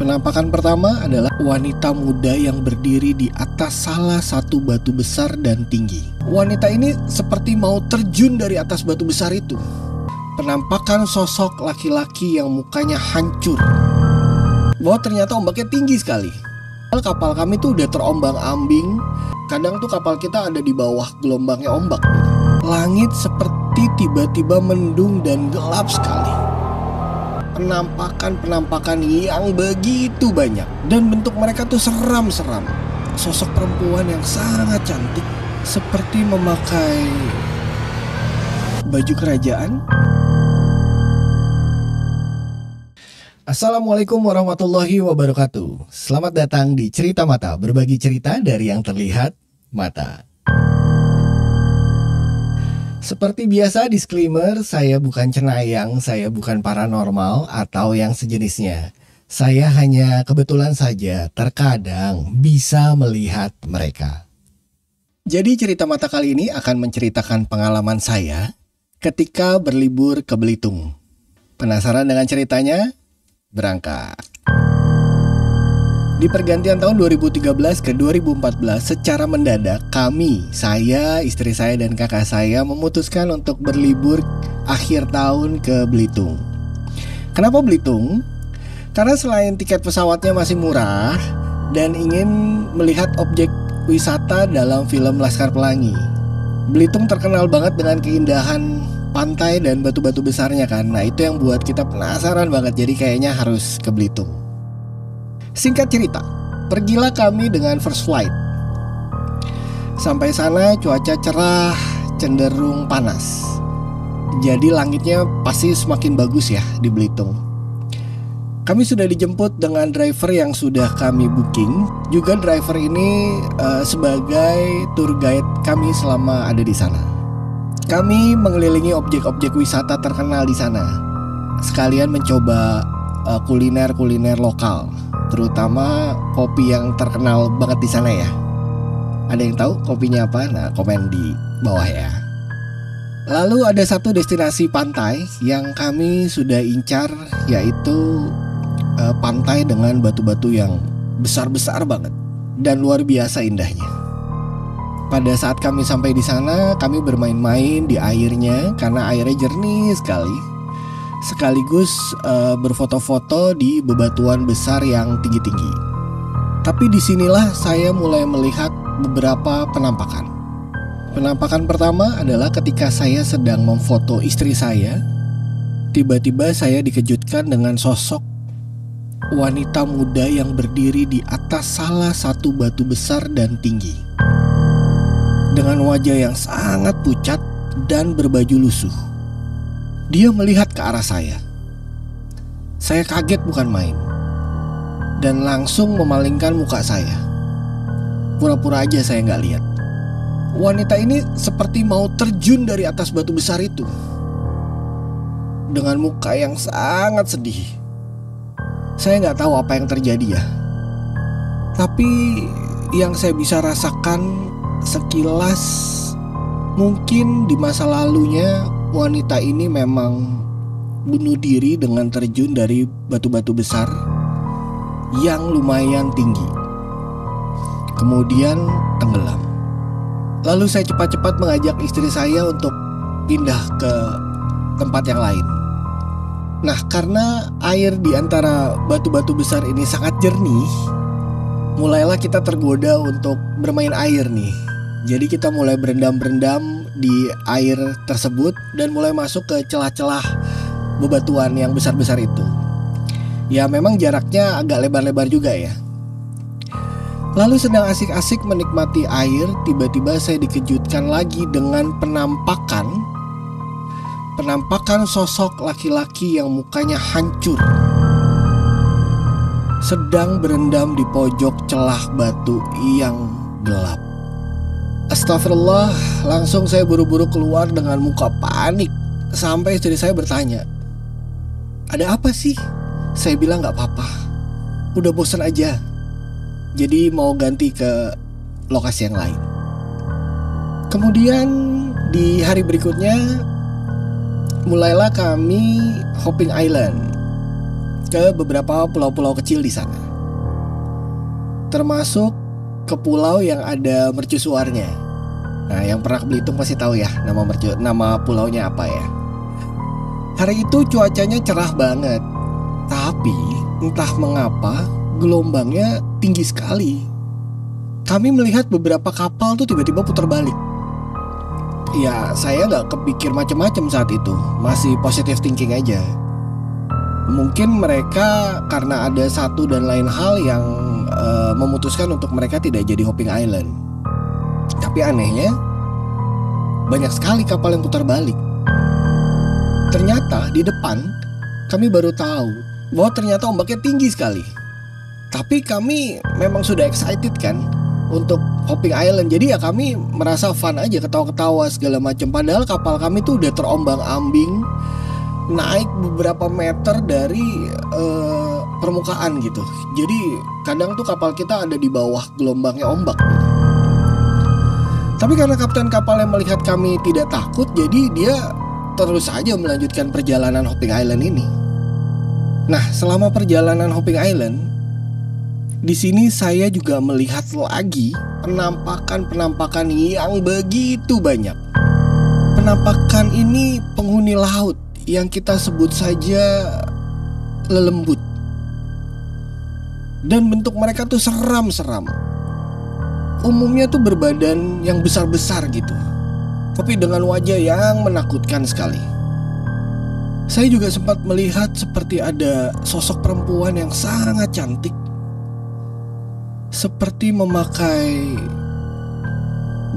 Penampakan pertama adalah wanita muda yang berdiri di atas salah satu batu besar dan tinggi. Wanita ini seperti mau terjun dari atas batu besar itu. Penampakan sosok laki-laki yang mukanya hancur. Bahwa ternyata ombaknya tinggi sekali. Kapal kami tuh udah terombang-ambing. Kadang tuh kapal kita ada di bawah gelombangnya ombak. Langit seperti tiba-tiba mendung dan gelap sekali. Penampakan yang begitu banyak. Dan bentuk mereka tuh seram-seram. Sosok perempuan yang sangat cantik, seperti memakai baju kerajaan. Assalamualaikum warahmatullahi wabarakatuh. Selamat datang di Cerita Mata, berbagi cerita dari yang terlihat mata. Seperti biasa, disclaimer, saya bukan cenayang, saya bukan paranormal atau yang sejenisnya. Saya hanya kebetulan saja terkadang bisa melihat mereka. Jadi cerita mata kali ini akan menceritakan pengalaman saya ketika berlibur ke Belitung. Penasaran dengan ceritanya? Berangkat. Di pergantian tahun 2013 ke 2014 secara mendadak saya, istri saya dan kakak saya memutuskan untuk berlibur akhir tahun ke Belitung. Kenapa Belitung? Karena selain tiket pesawatnya masih murah dan ingin melihat objek wisata dalam film Laskar Pelangi. Belitung terkenal banget dengan keindahan pantai dan batu-batu besarnya kan. Nah itu yang buat kita penasaran banget, jadi kayaknya harus ke Belitung. Singkat cerita, pergilah kami dengan first flight. Sampai sana cuaca cerah, cenderung panas. Jadi langitnya pasti semakin bagus ya di Belitung. Kami sudah dijemput dengan driver yang sudah kami booking. Juga driver ini sebagai tour guide kami selama ada di sana. Kami mengelilingi objek-objek wisata terkenal di sana. Sekalian mencoba kuliner-kuliner lokal, terutama kopi yang terkenal banget di sana ya. Ada yang tahu kopinya apa? Nah, komen di bawah ya. Lalu ada satu destinasi pantai yang kami sudah incar, yaitu pantai dengan batu-batu yang besar-besar banget dan luar biasa indahnya. Pada saat kami sampai di sana, kami bermain-main di airnya karena airnya jernih sekali. Sekaligus berfoto-foto di bebatuan besar yang tinggi-tinggi. Tapi disinilah saya mulai melihat beberapa penampakan. Penampakan pertama adalah ketika saya sedang memfoto istri saya. Tiba-tiba saya dikejutkan dengan sosok wanita muda yang berdiri di atas salah satu batu besar dan tinggi. Dengan wajah yang sangat pucat dan berbaju lusuh. Dia melihat ke arah saya. Saya kaget bukan main. Dan langsung memalingkan muka saya. Pura-pura aja saya nggak lihat. Wanita ini seperti mau terjun dari atas batu besar itu. Dengan muka yang sangat sedih. Saya nggak tahu apa yang terjadi ya. Tapi yang saya bisa rasakan sekilas, mungkin di masa lalunya wanita ini memang bunuh diri dengan terjun dari batu-batu besar yang lumayan tinggi. Kemudian tenggelam. Lalu saya cepat-cepat mengajak istri saya untuk pindah ke tempat yang lain. Nah, karena air di antara batu-batu besar ini sangat jernih, mulailah kita tergoda untuk bermain air nih. Jadi kita mulai berendam-berendam di air tersebut dan mulai masuk ke celah-celah bebatuan yang besar-besar itu. Ya memang jaraknya agak lebar-lebar juga ya. Lalu sedang asik-asik menikmati air, tiba-tiba saya dikejutkan lagi dengan penampakan sosok laki-laki yang mukanya hancur, sedang berendam di pojok celah batu yang gelap. Astagfirullah, langsung saya buru-buru keluar dengan muka panik. Sampai istri saya bertanya, "Ada apa sih?" Saya bilang gak apa-apa, udah bosan aja. Jadi mau ganti ke lokasi yang lain. Kemudian di hari berikutnya mulailah kami hopping island. ke beberapa pulau-pulau kecil di sana, termasuk ke pulau yang ada mercusuarnya. Nah, yang pernah ke Belitung pasti tahu ya nama pulaunya apa ya. Hari itu cuacanya cerah banget, tapi entah mengapa gelombangnya tinggi sekali. Kami melihat beberapa kapal tuh tiba-tiba putar balik. Ya, saya nggak kepikir macam-macam saat itu, masih positive thinking aja. Mungkin mereka karena ada satu dan lain hal yang memutuskan untuk mereka tidak jadi hopping island. Tapi anehnya, banyak sekali kapal yang putar balik. Ternyata di depan kami baru tahu bahwa ternyata ombaknya tinggi sekali. Tapi kami memang sudah excited kan untuk hopping island. Jadi ya kami merasa fun aja, ketawa-ketawa segala macam. Padahal kapal kami tuh udah terombang-ambing, naik beberapa meter dari permukaan gitu. Jadi kadang tuh kapal kita ada di bawah gelombangnya ombak gitu. Tapi karena kapten kapal yang melihat kami tidak takut, jadi dia terus saja melanjutkan perjalanan hopping island ini. Nah, selama perjalanan hopping island, di sini saya juga melihat lagi penampakan-penampakan yang begitu banyak. Penampakan ini penghuni laut yang kita sebut saja lelembut. Dan bentuk mereka tuh seram-seram. Umumnya tuh berbadan yang besar-besar gitu, tapi dengan wajah yang menakutkan sekali. Saya juga sempat melihat seperti ada sosok perempuan yang sangat cantik, seperti memakai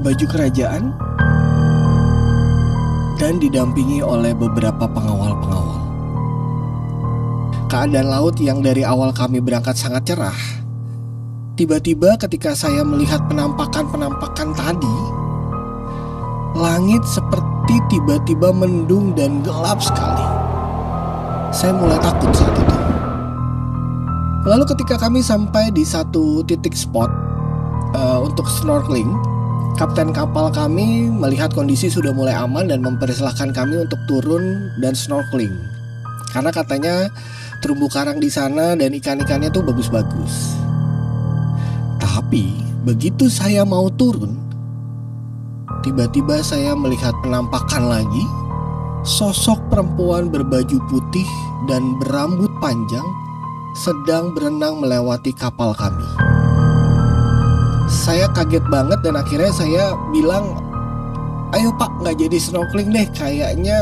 baju kerajaan dan didampingi oleh beberapa pengawal-pengawal. Keadaan laut yang dari awal kami berangkat sangat cerah, tiba-tiba ketika saya melihat penampakan-penampakan tadi, langit seperti tiba-tiba mendung dan gelap sekali. Saya mulai takut saat itu. Lalu ketika kami sampai di satu titik spot untuk snorkeling, kapten kapal kami melihat kondisi sudah mulai aman dan mempersilahkan kami untuk turun dan snorkeling. Karena katanya terumbu karang di sana dan ikan-ikannya tuh bagus-bagus. Tapi begitu saya mau turun, tiba-tiba saya melihat penampakan lagi. Sosok perempuan berbaju putih dan berambut panjang sedang berenang melewati kapal kami. Saya kaget banget dan akhirnya saya bilang, "Ayo Pak, nggak jadi snorkeling deh. Kayaknya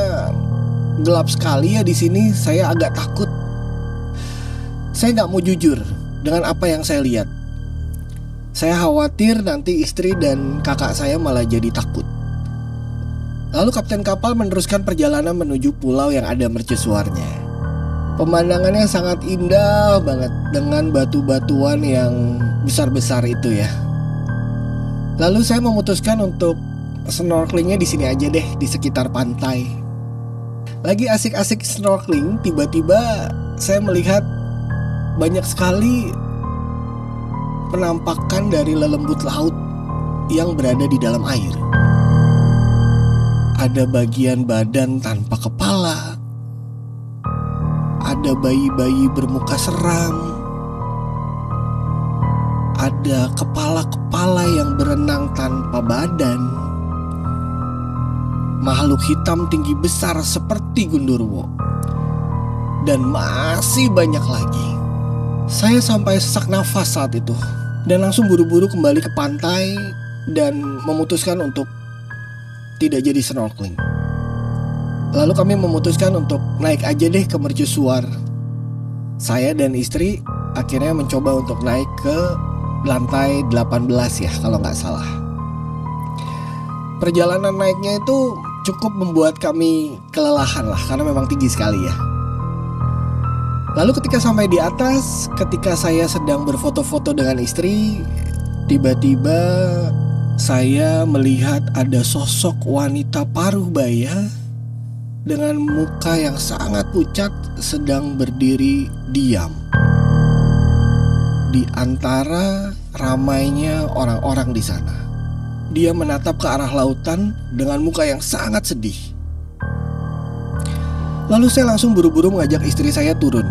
gelap sekali ya di sini. Saya agak takut." Saya nggak mau jujur dengan apa yang saya lihat. Saya khawatir nanti istri dan kakak saya malah jadi takut. Lalu kapten kapal meneruskan perjalanan menuju pulau yang ada mercusuarnya. Pemandangannya sangat indah banget dengan batu-batuan yang besar-besar itu ya. Lalu saya memutuskan untuk snorkelingnya di sini aja deh, di sekitar pantai. Lagi asik-asik snorkeling, tiba-tiba saya melihat banyak sekali penampakan dari lelembut laut yang berada di dalam air. Ada bagian badan tanpa kepala, ada bayi-bayi bermuka seram, ada kepala-kepala yang berenang tanpa badan, makhluk hitam tinggi besar seperti gundurwo, dan masih banyak lagi. Saya sampai sesak nafas saat itu dan langsung buru-buru kembali ke pantai dan memutuskan untuk tidak jadi snorkeling. Lalu kami memutuskan untuk naik aja deh ke mercusuar. Saya dan istri akhirnya mencoba untuk naik ke lantai 18 ya kalau nggak salah. Perjalanan naiknya itu cukup membuat kami kelelahan lah karena memang tinggi sekali ya. Lalu ketika sampai di atas, ketika saya sedang berfoto-foto dengan istri, tiba-tiba saya melihat ada sosok wanita paruh baya dengan muka yang sangat pucat sedang berdiri diam di antara ramainya orang-orang di sana. Dia menatap ke arah lautan dengan muka yang sangat sedih. Lalu saya langsung buru-buru mengajak istri saya turun.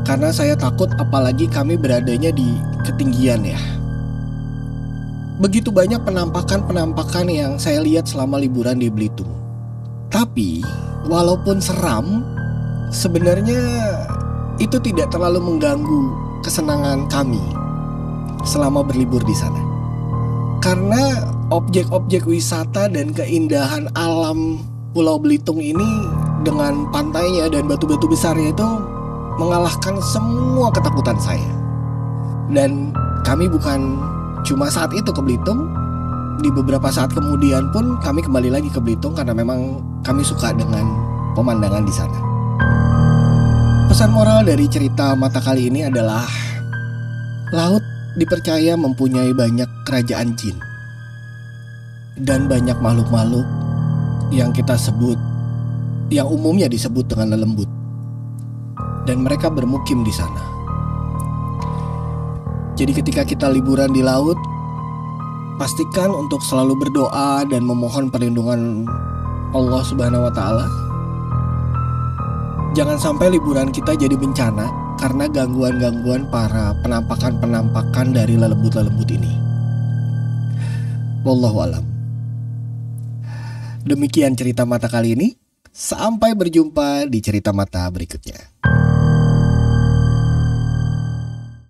Karena saya takut, apalagi kami beradanya di ketinggian ya. Begitu banyak penampakan-penampakan yang saya lihat selama liburan di Belitung. Tapi walaupun seram, sebenarnya itu tidak terlalu mengganggu kesenangan kami selama berlibur di sana. Karena objek-objek wisata dan keindahan alam Pulau Belitung ini dengan pantainya dan batu-batu besarnya itu mengalahkan semua ketakutan saya. Dan kami bukan cuma saat itu ke Belitung, di beberapa saat kemudian pun kami kembali lagi ke Belitung karena memang kami suka dengan pemandangan di sana. Pesan moral dari cerita mata kali ini adalah laut dipercaya mempunyai banyak kerajaan jin dan banyak makhluk-makhluk yang kita sebut, yang umumnya disebut dengan lelembut, dan mereka bermukim di sana. Jadi ketika kita liburan di laut, pastikan untuk selalu berdoa dan memohon perlindungan Allah Subhanahu wa Ta'ala. Jangan sampai liburan kita jadi bencana karena gangguan-gangguan para penampakan-penampakan dari lelembut-lelembut ini. Wallahu alam. Demikian cerita mata kali ini. Sampai berjumpa di cerita mata berikutnya.